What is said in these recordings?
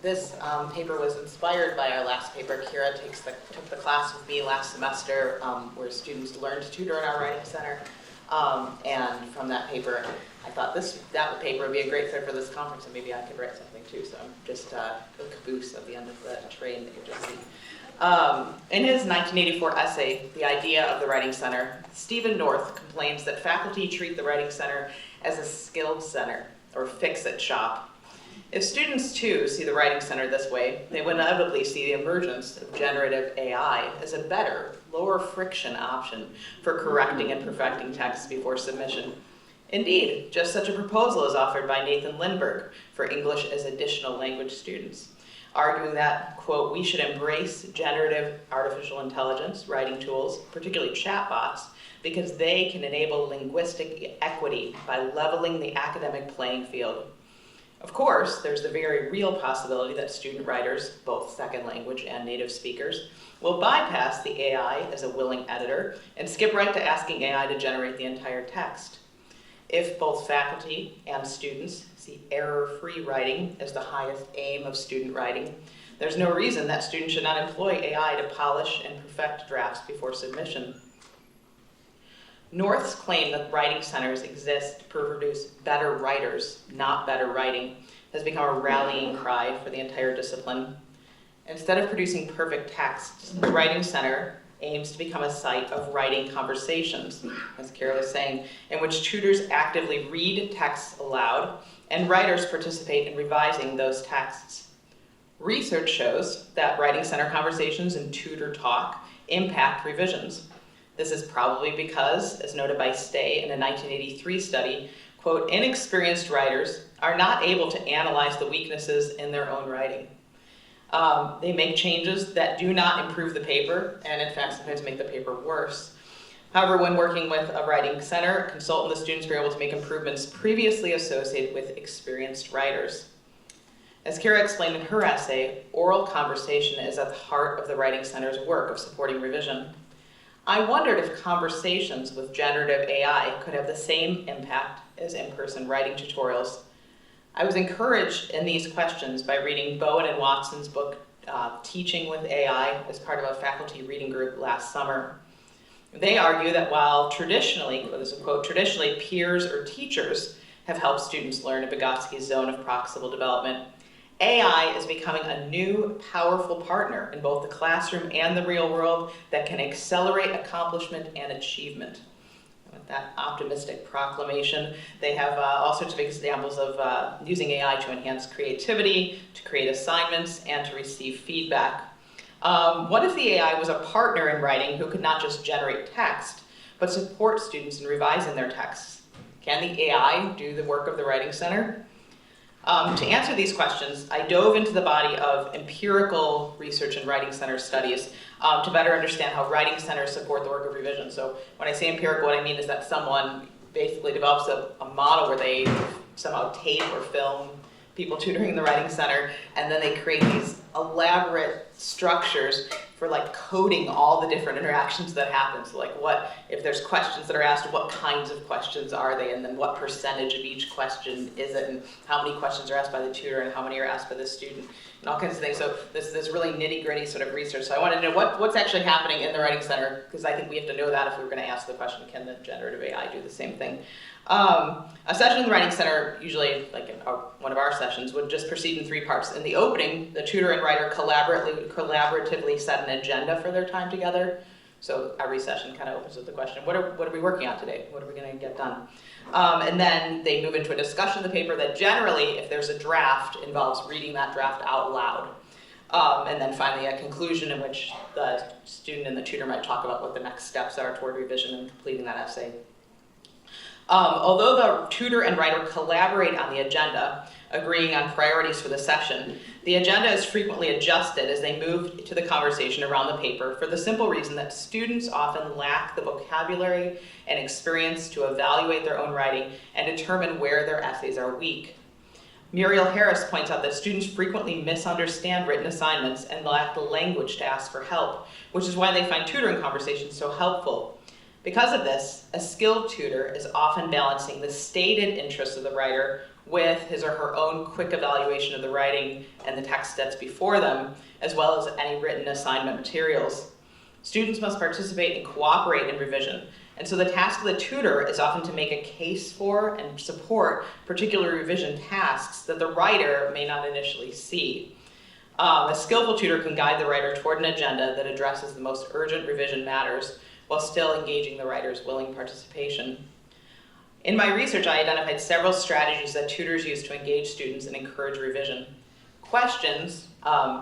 This paper was inspired by our last paper. Kira took the class with me last semester where students learned to tutor in our writing center. And from that paper, I thought that paper would be a great fit for this conference, and maybe I could write something too. So I'm just a caboose at the end of the train that you just see. In his 1984 essay, The Idea of the Writing Center, Stephen North complains that faculty treat the Writing Center as a skilled center or fix-it shop. If students, too, see the Writing Center this way, they would inevitably see the emergence of generative AI as a better, lower friction option for correcting and perfecting texts before submission. Indeed, just such a proposal is offered by Nathan Lindberg for English as additional language students, arguing that, quote, we should embrace generative artificial intelligence writing tools, particularly chatbots, because they can enable linguistic equity by leveling the academic playing field. Of course, there's the very real possibility that student writers, both second language and native speakers, will bypass the AI as a willing editor and skip right to asking AI to generate the entire text. If both faculty and students see error-free writing as the highest aim of student writing, there's no reason that students should not employ AI to polish and perfect drafts before submission. North's claim that writing centers exist to produce better writers, not better writing, has become a rallying cry for the entire discipline. Instead of producing perfect texts, the Writing Center aims to become a site of writing conversations, as Kara was saying, in which tutors actively read texts aloud and writers participate in revising those texts. Research shows that Writing Center conversations and tutor talk impact revisions. This is probably because, as noted by Stay in a 1983 study, quote, inexperienced writers are not able to analyze the weaknesses in their own writing. They make changes that do not improve the paper, and in fact sometimes make the paper worse. However, when working with a writing center, a consultant, the students were able to make improvements previously associated with experienced writers. As Kara explained in her essay, oral conversation is at the heart of the Writing Center's work of supporting revision. I wondered if conversations with generative AI could have the same impact as in-person writing tutorials. I was encouraged in these questions by reading Bowen and Watson's book, Teaching with AI, as part of a faculty reading group last summer. They argue that while traditionally, this is a quote, traditionally peers or teachers have helped students learn in Vygotsky's zone of proximal development, AI is becoming a new, powerful partner in both the classroom and the real world that can accelerate accomplishment and achievement. With that optimistic proclamation, they have all sorts of examples of using AI to enhance creativity, to create assignments, and to receive feedback. What if the AI was a partner in writing who could not just generate text, but support students in revising their texts? Can the AI do the work of the Writing Center? To answer these questions, I dove into the body of empirical research and Writing Center studies to better understand how Writing Centers support the work of revision. So when I say empirical, what I mean is that someone basically develops a model where they somehow tape or film people tutoring the Writing Center, and then they create these elaborate structures for like coding all the different interactions that happen. So like what, if there's questions that are asked, what kinds of questions are they, and then what percentage of each question is it, and how many questions are asked by the tutor, and how many are asked by the student, and all kinds of things. So this really nitty-gritty sort of research. So I wanted to know what's actually happening in the Writing Center, because I think we have to know that if we were going to ask the question, can the generative AI do the same thing? A session in the Writing Center, usually like in one of our sessions, would just proceed in three parts. In the opening, the tutor and writer collaboratively set an agenda for their time together. So every session kind of opens with the question, what are we working on today? What are we going to get done? And then they move into a discussion of the paper that generally, if there's a draft, involves reading that draft out loud. And then finally a conclusion in which the student and the tutor might talk about what the next steps are toward revision and completing that essay. Although the tutor and writer collaborate on the agenda, agreeing on priorities for the session, the agenda is frequently adjusted as they move to the conversation around the paper for the simple reason that students often lack the vocabulary and experience to evaluate their own writing and determine where their essays are weak. Muriel Harris points out that students frequently misunderstand written assignments and lack the language to ask for help, which is why they find tutoring conversations so helpful. Because of this, a skilled tutor is often balancing the stated interests of the writer with his or her own quick evaluation of the writing and the text that's before them, as well as any written assignment materials. Students must participate and cooperate in revision, and so the task of the tutor is often to make a case for and support particular revision tasks that the writer may not initially see. A skillful tutor can guide the writer toward an agenda that addresses the most urgent revision matters while still engaging the writer's willing participation. In my research, I identified several strategies that tutors use to engage students and encourage revision. Questions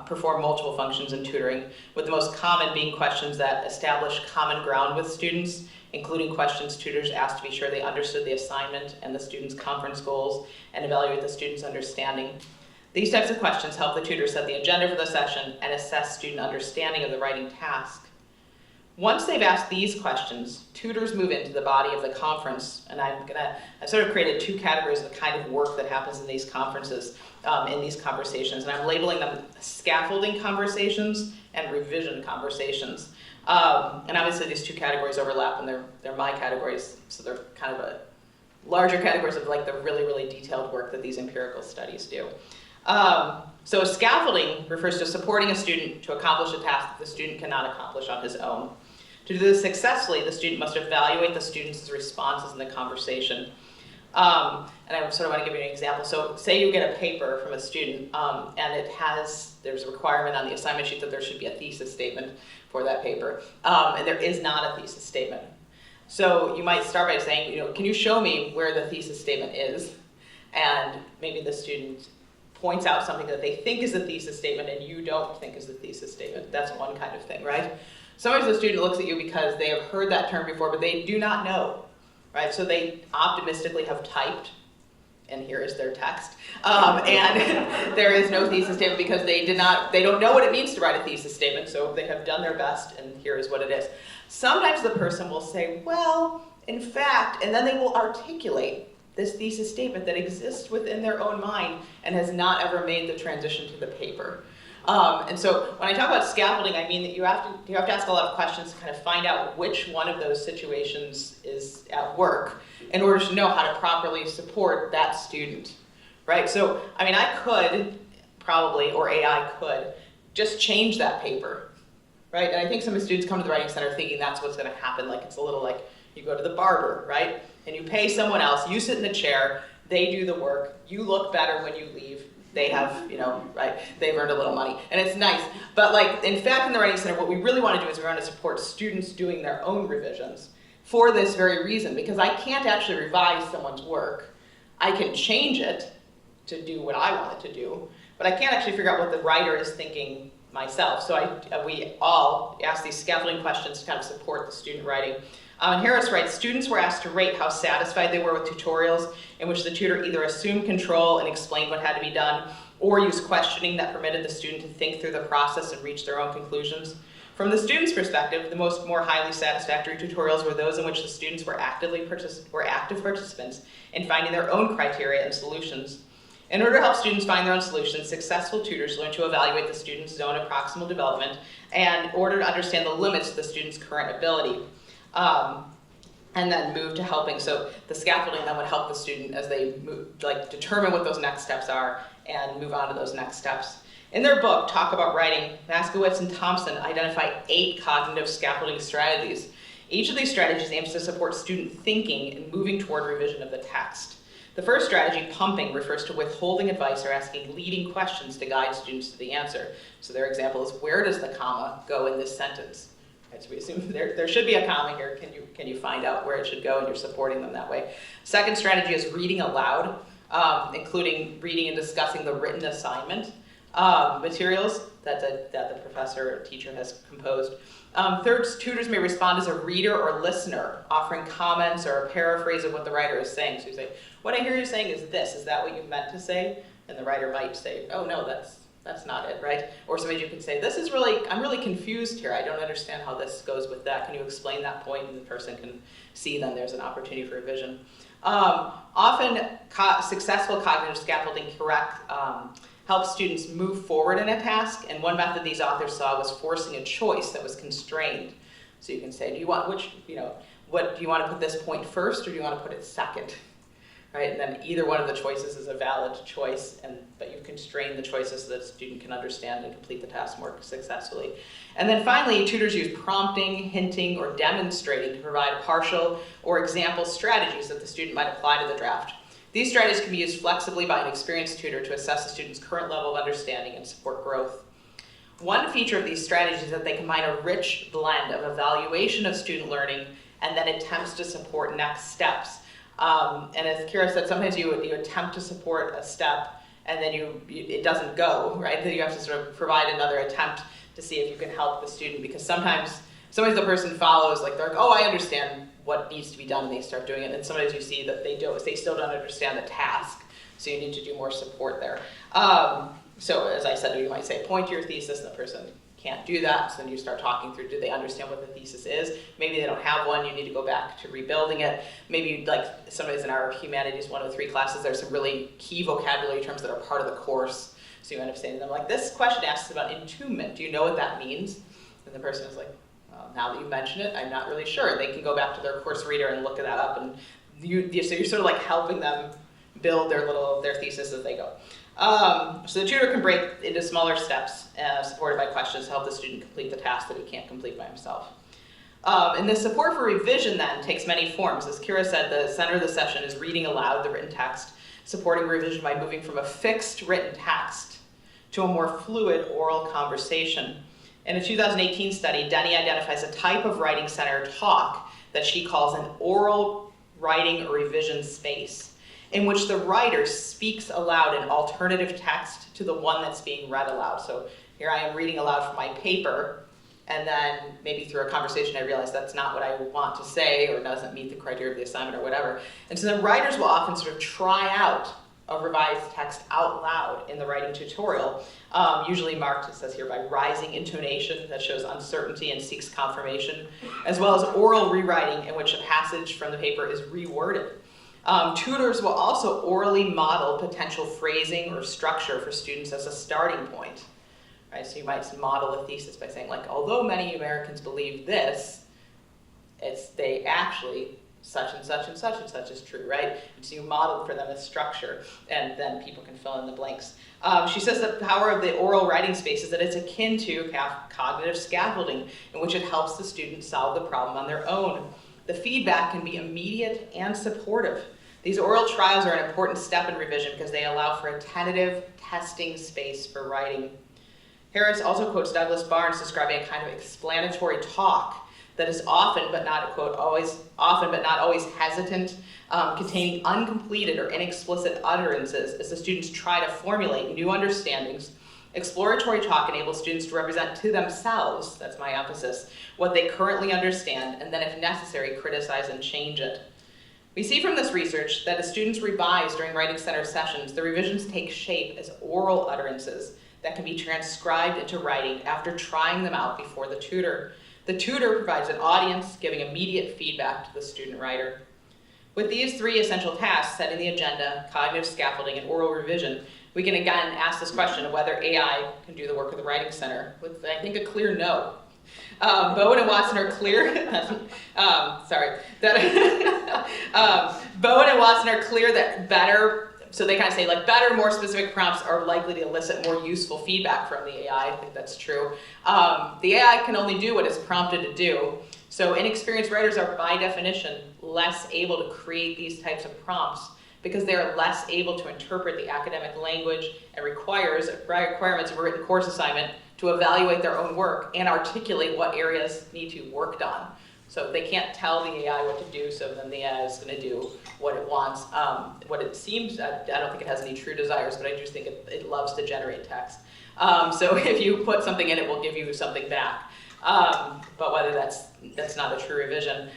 perform multiple functions in tutoring, with the most common being questions that establish common ground with students, including questions tutors ask to be sure they understood the assignment and the student's conference goals and evaluate the student's understanding. These types of questions help the tutor set the agenda for the session and assess student understanding of the writing task. Once they've asked these questions, tutors move into the body of the conference, and I've sort of created two categories of the kind of work that happens in these conferences, in these conversations, and I'm labeling them scaffolding conversations and revision conversations. And obviously these two categories overlap, and they're my categories, so they're kind of a larger categories of like the really, really detailed work that these empirical studies do. So scaffolding refers to supporting a student to accomplish a task that the student cannot accomplish on his own. To do this successfully, the student must evaluate the student's responses in the conversation. And I sort of want to give you an example. So say you get a paper from a student, and there's a requirement on the assignment sheet that there should be a thesis statement for that paper, and there is not a thesis statement. So you might start by saying, can you show me where the thesis statement is? And maybe the student points out something that they think is the thesis statement and you don't think is the thesis statement. That's one kind of thing, right? Sometimes the student looks at you because they have heard that term before, but they do not know, right? So they optimistically have typed, and here is their text, and there is no thesis statement because they don't know what it means to write a thesis statement, so they have done their best, and here is what it is. Sometimes the person will say, well, in fact, and then they will articulate this thesis statement that exists within their own mind and has not ever made the transition to the paper. And so when I talk about scaffolding, I mean that you have to ask a lot of questions to kind of find out which one of those situations is at work in order to know how to properly support that student, right? So, I mean, I could probably, or AI could, just change that paper, right? And I think some of the students come to the Writing Center thinking that's what's going to happen. Like, it's a little like you go to the barber, right? And you pay someone else, you sit in the chair, they do the work, you look better when you leave, they have, right, they've earned a little money, and it's nice. But like, in fact, in the Writing Center, what we really want to do is we want to support students doing their own revisions for this very reason, because I can't actually revise someone's work. I can change it to do what I want it to do, but I can't actually figure out what the writer is thinking myself. So we all ask these scaffolding questions to kind of support the student writing. And Harris writes, students were asked to rate how satisfied they were with tutorials in which the tutor either assumed control and explained what had to be done, or used questioning that permitted the student to think through the process and reach their own conclusions. From the student's perspective, the more highly satisfactory tutorials were those in which the students were active participants in finding their own criteria and solutions. In order to help students find their own solutions, successful tutors learn to evaluate the student's zone of proximal development and in order to understand the limits of the student's current ability. And then move to helping. So the scaffolding then would help the student as they move, determine what those next steps are and move on to those next steps. In their book, Talk About Writing, Maskowitz and Thompson identify 8 cognitive scaffolding strategies. Each of these strategies aims to support student thinking and moving toward revision of the text. The first strategy, pumping, refers to withholding advice or asking leading questions to guide students to the answer. So their example is, where does the comma go in this sentence? Right, so we assume there should be a comma here. Can you find out where it should go, and you're supporting them that way. Second strategy is reading aloud, including reading and discussing the written assignment materials that the professor or teacher has composed. Third, tutors may respond as a reader or listener, offering comments or a paraphrase of what the writer is saying. So you say, what I hear you saying is this. Is that what you meant to say? And the writer might say, oh no, that's not it, right? Or somebody you can say, I'm really confused here. I don't understand how this goes with that. Can you explain that point? And the person can see then there's an opportunity for revision. Often successful cognitive scaffolding helps students move forward in a task. And one method these authors saw was forcing a choice that was constrained. So you can say, do you want what do you want to put this point first, or do you want to put it second? Right, and then either one of the choices is a valid choice, but you constrain the choices so that the student can understand and complete the task more successfully. And then finally, tutors use prompting, hinting, or demonstrating to provide partial or example strategies that the student might apply to the draft. These strategies can be used flexibly by an experienced tutor to assess the student's current level of understanding and support growth. One feature of these strategies is that they combine a rich blend of evaluation of student learning and then attempts to support next steps. And as Kira said, sometimes you attempt to support a step and then it doesn't go, right? Then you have to sort of provide another attempt to see if you can help the student, because sometimes the person follows, like they're like, oh, I understand what needs to be done, and they start doing it. And sometimes you see that they still don't understand the task, so you need to do more support there. So as I said, you might say, point to your thesis, and the person can't do that, so then you start talking through, do they understand what the thesis is? Maybe they don't have one, you need to go back to rebuilding it. Maybe like somebody's in our Humanities 103 classes, there's some really key vocabulary terms that are part of the course. So you end up saying to them, like, this question asks about entombment. Do you know what that means? And the person is like, well, now that you mention it, I'm not really sure. They can go back to their course reader and look that up, and so you're sort of like helping them build their thesis as they go. So the tutor can break into smaller steps, supported by questions to help the student complete the task that he can't complete by himself. And the support for revision then takes many forms. As Kira said, the center of the session is reading aloud the written text, supporting revision by moving from a fixed written text to a more fluid oral conversation. In a 2018 study, Denny identifies a type of writing-centered talk that she calls an oral writing or revision space, in which the writer speaks aloud an alternative text to the one that's being read aloud. So here I am reading aloud from my paper, and then maybe through a conversation I realize that's not what I want to say, or doesn't meet the criteria of the assignment or whatever. And so the writers will often sort of try out a revised text out loud in the writing tutorial, usually marked, it says here, by rising intonation that shows uncertainty and seeks confirmation, as well as oral rewriting in which a passage from the paper is reworded. Tutors will also orally model potential phrasing or structure for students as a starting point. Right? So you might model a thesis by saying, like, although many Americans believe this, they actually such and such and such and such is true, right? And so you model for them a structure, and then people can fill in the blanks. She says the power of the oral writing space is that it's akin to cognitive scaffolding, in which it helps the student solve the problem on their own. The feedback can be immediate and supportive. These oral trials are an important step in revision because they allow for a tentative testing space for writing. Harris also quotes Douglas Barnes describing a kind of explanatory talk that is often, but not, quote, always hesitant, containing uncompleted or inexplicit utterances as the students try to formulate new understandings. Exploratory talk enables students to represent to themselves, that's my emphasis, what they currently understand, and then if necessary, criticize and change it. We see from this research that as students revise during writing center sessions, the revisions take shape as oral utterances that can be transcribed into writing after trying them out before the tutor. The tutor provides an audience, giving immediate feedback to the student writer. With these three essential tasks, setting the agenda, cognitive scaffolding, and oral revision, we can again ask this question of whether AI can do the work of the Writing Center, with, I think, a clear no. Bowen and Watson are clear. Bowen and Watson are clear that better, so they kind of say like better, more specific prompts are likely to elicit more useful feedback from the AI. I think that's true. The AI can only do what it's prompted to do. So inexperienced writers are by definition less able to create these types of prompts because they are less able to interpret the academic language and requirements of a written course assignment to evaluate their own work and articulate what areas need to be worked on. So they can't tell the AI what to do, so then the AI is going to do what it wants. What it seems, I don't think it has any true desires, but I do think it loves to generate text. So if you put something in, it will give you something back. But whether that's not a true revision.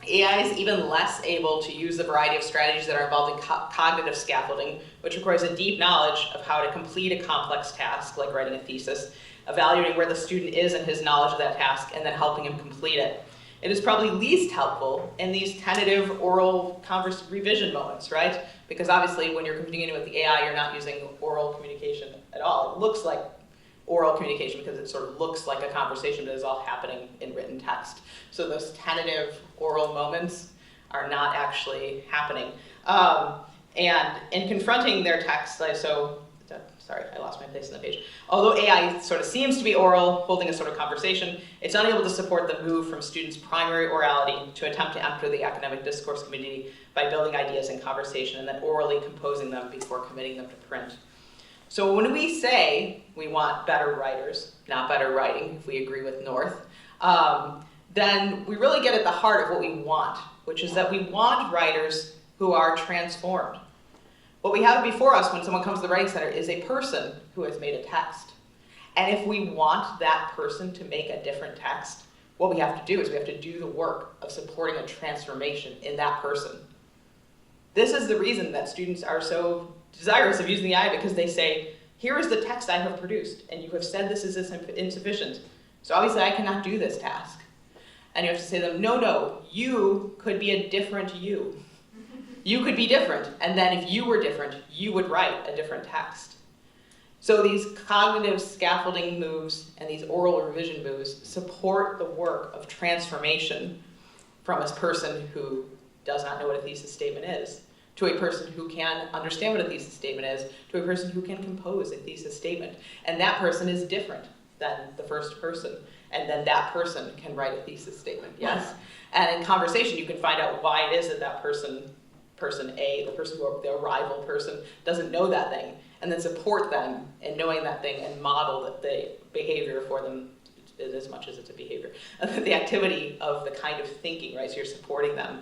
AI is even less able to use the variety of strategies that are involved in cognitive scaffolding, which requires a deep knowledge of how to complete a complex task, like writing a thesis, evaluating where the student is in his knowledge of that task, and then helping him complete it. It is probably least helpful in these tentative oral revision moments, right? Because obviously when you're communicating with the AI, you're not using oral communication at all. It looks like oral communication because it sort of looks like a conversation, but is all happening in written text. So those tentative oral moments are not actually happening. And in confronting their text, sorry, I lost my place on the page. Although AI sort of seems to be oral, holding a sort of conversation, it's unable to support the move from students' primary orality to attempt to enter the academic discourse community by building ideas in conversation and then orally composing them before committing them to print. So when we say we want better writers, not better writing, if we agree with North, then we really get at the heart of what we want, which is that we want writers who are transformed. What we have before us when someone comes to the Writing Center is a person who has made a text. And if we want that person to make a different text, what we have to do is we have to do the work of supporting a transformation in that person. This is the reason that students are so desirous of using the AI, because they say, here is the text I have produced, and you have said this is insufficient. So obviously I cannot do this task. And you have to say to them, no, you could be a different you. You could be different, and then if you were different, you would write a different text. So these cognitive scaffolding moves and these oral revision moves support the work of transformation from a person who does not know what a thesis statement is, to a person who can understand what a thesis statement is, to a person who can compose a thesis statement. And that person is different than the first person. And then that person can write a thesis statement, yes? And in conversation, you can find out why it is that that person A, the person who, the arrival person, doesn't know that thing, and then support them in knowing that thing and model the behavior for them as much as it's a behavior. The activity of the kind of thinking, right? So you're supporting them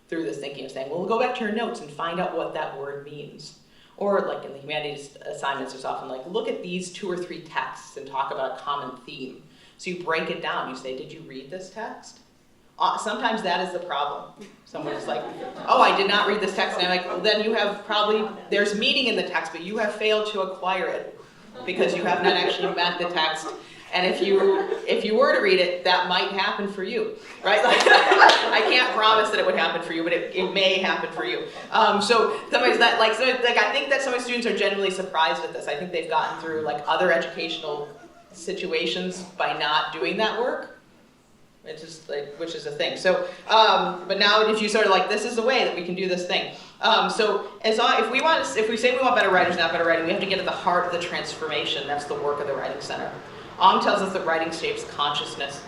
through this thinking of saying, well, we'll go back to your notes and find out what that word means. Or like in the humanities assignments, there's often like, look at these 2 or 3 texts and talk about a common theme. So you break it down. You say, did you read this text? Sometimes that is the problem. Someone is like, oh, I did not read this text. And I'm like, well, then you have probably, there's meaning in the text, but you have failed to acquire it because you have not actually met the text. And if you were to read it, that might happen for you, right? Like, I can't promise that it would happen for you, but it may happen for you. So somebody's that, like, I think that some of the students are genuinely surprised at this. I think they've gotten through like other educational situations by not doing that work. It's just like, which is a thing. So, but now if you sort of like, this is the way that we can do this thing. So if we say we want better writers, not better writing, we have to get at the heart of the transformation. That's the work of the Writing Center. Ong tells us that writing shapes consciousness.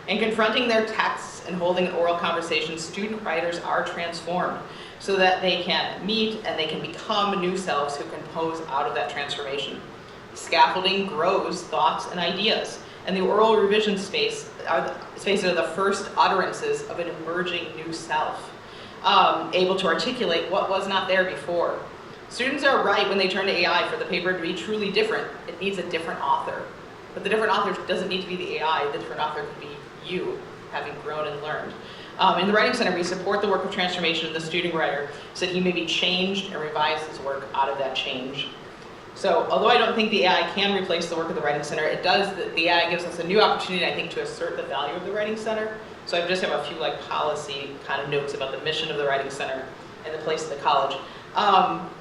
In confronting their texts and holding an oral conversation, student writers are transformed so that they can meet and they can become new selves who compose out of that transformation. Scaffolding grows thoughts and ideas, and the oral revision spaces are the first utterances of an emerging new self, able to articulate what was not there before. Students are right when they turn to AI for the paper to be truly different. It needs a different author. But the different author doesn't need to be the AI. The different author could be you, having grown and learned. In the Writing Center, we support the work of transformation of the student writer so that he may be changed and revise his work out of that change. So, although I don't think the AI can replace the work of the Writing Center, the AI gives us a new opportunity, I think, to assert the value of the Writing Center. So I just have a few like policy kind of notes about the mission of the Writing Center and the place of the college.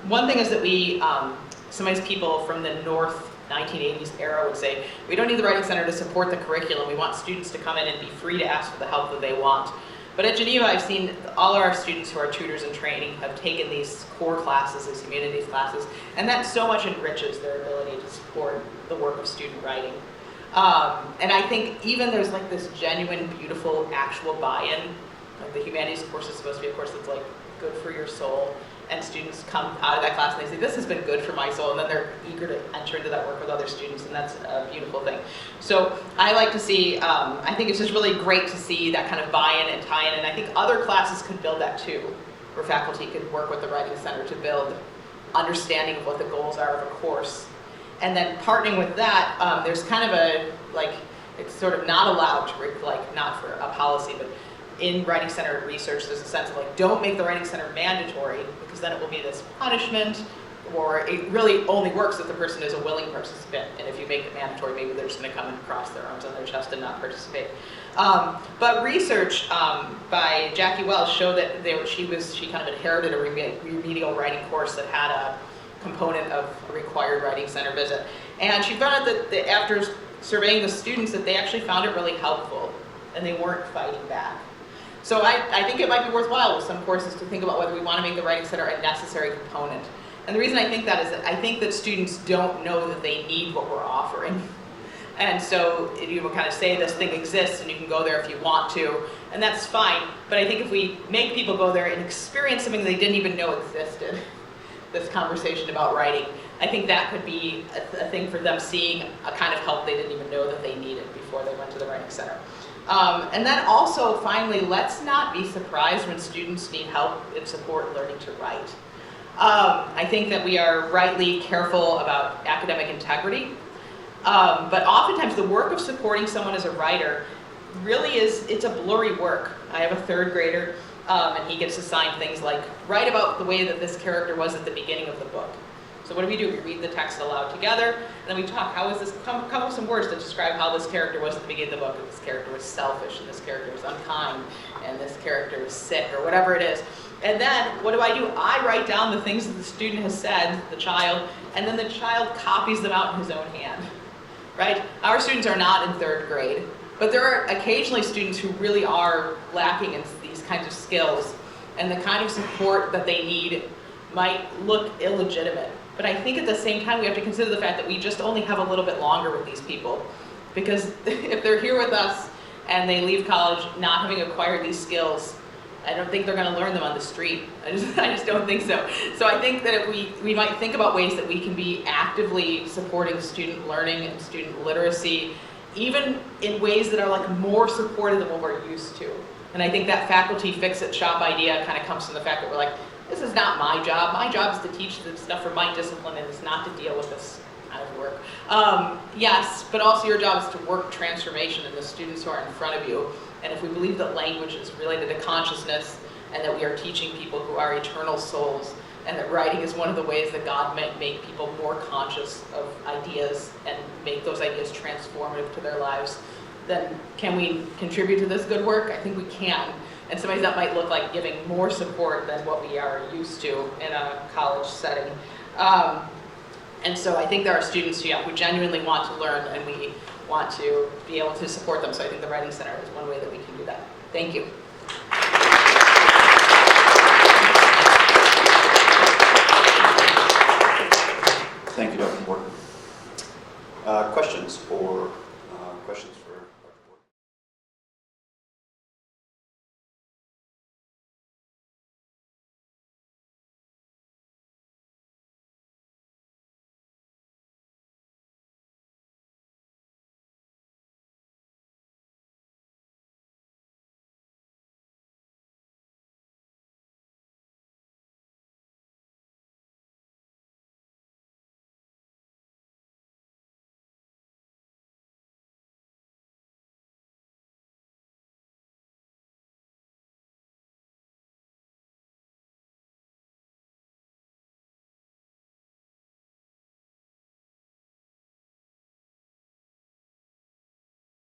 One thing is that some of these people from the North 1980s era would say, we don't need the Writing Center to support the curriculum. We want students to come in and be free to ask for the help that they want. But at Geneva, I've seen all of our students who are tutors in training have taken these core classes, these humanities classes, and that so much enriches their ability to support the work of student writing. And I think even there's like this genuine, beautiful, actual buy-in. Like the humanities course is supposed to be a course that's like good for your soul. And students come out of that class and they say, this has been good for my soul, and then they're eager to enter into that work with other students, and that's a beautiful thing. So I like to see, I think it's just really great to see that kind of buy-in and tie-in, and I think other classes could build that too, where faculty could work with the Writing Center to build understanding of what the goals are of a course. And then partnering with that, there's kind of a, like, it's sort of not allowed to, like, not for a policy, but in Writing Center research, there's a sense of like, don't make the Writing Center mandatory, because then it will be this punishment, or it really only works if the person is a willing participant. And if you make it mandatory, maybe they're just going to come and cross their arms on their chest and not participate. But research by Jackie Wells showed that she kind of inherited a remedial writing course that had a component of a required Writing Center visit. And she found out that after surveying the students that they actually found it really helpful and they weren't fighting back. So I think it might be worthwhile with some courses to think about whether we want to make the Writing Center a necessary component. And the reason I think that is that I think that students don't know that they need what we're offering. And so you will kind of say this thing exists and you can go there if you want to, and that's fine. But I think if we make people go there and experience something they didn't even know existed, this conversation about writing, I think that could be a thing for them seeing a kind of help they didn't even know that they needed before they went to the Writing Center. And then also, finally, let's not be surprised when students need help and support learning to write. I think that we are rightly careful about academic integrity, but oftentimes the work of supporting someone as a writer really it's a blurry work. I have a third grader, and he gets assigned things like, write about the way that this character was at the beginning of the book. So what do? We read the text aloud together, and then we talk, how is this, come up with some words to describe how this character was at the beginning of the book. This character was selfish, and this character was unkind, and this character was sick, or whatever it is. And then, what do? I write down the things that the student has said, the child, and then the child copies them out in his own hand, right? Our students are not in third grade, but there are occasionally students who really are lacking in these kinds of skills, and the kind of support that they need might look illegitimate. But I think at the same time, we have to consider the fact that we just only have a little bit longer with these people. Because if they're here with us and they leave college not having acquired these skills, I don't think they're going to learn them on the street. I just don't think so. So I think that if we might think about ways that we can be actively supporting student learning and student literacy, even in ways that are like more supportive than what we're used to. And I think that faculty fix-it-shop idea kind of comes from the fact that we're like, this is not my job. My job is to teach the stuff for my discipline, and it's not to deal with this kind of work. Yes, but also your job is to work transformation in the students who are in front of you. And if we believe that language is related to consciousness, and that we are teaching people who are eternal souls, and that writing is one of the ways that God might make people more conscious of ideas and make those ideas transformative to their lives, then can we contribute to this good work? I think we can. And sometimes that might look like giving more support than what we are used to in a college setting. And so I think there are students who genuinely want to learn, and we want to be able to support them. So I think the Writing Center is one way that we can do that. Thank you.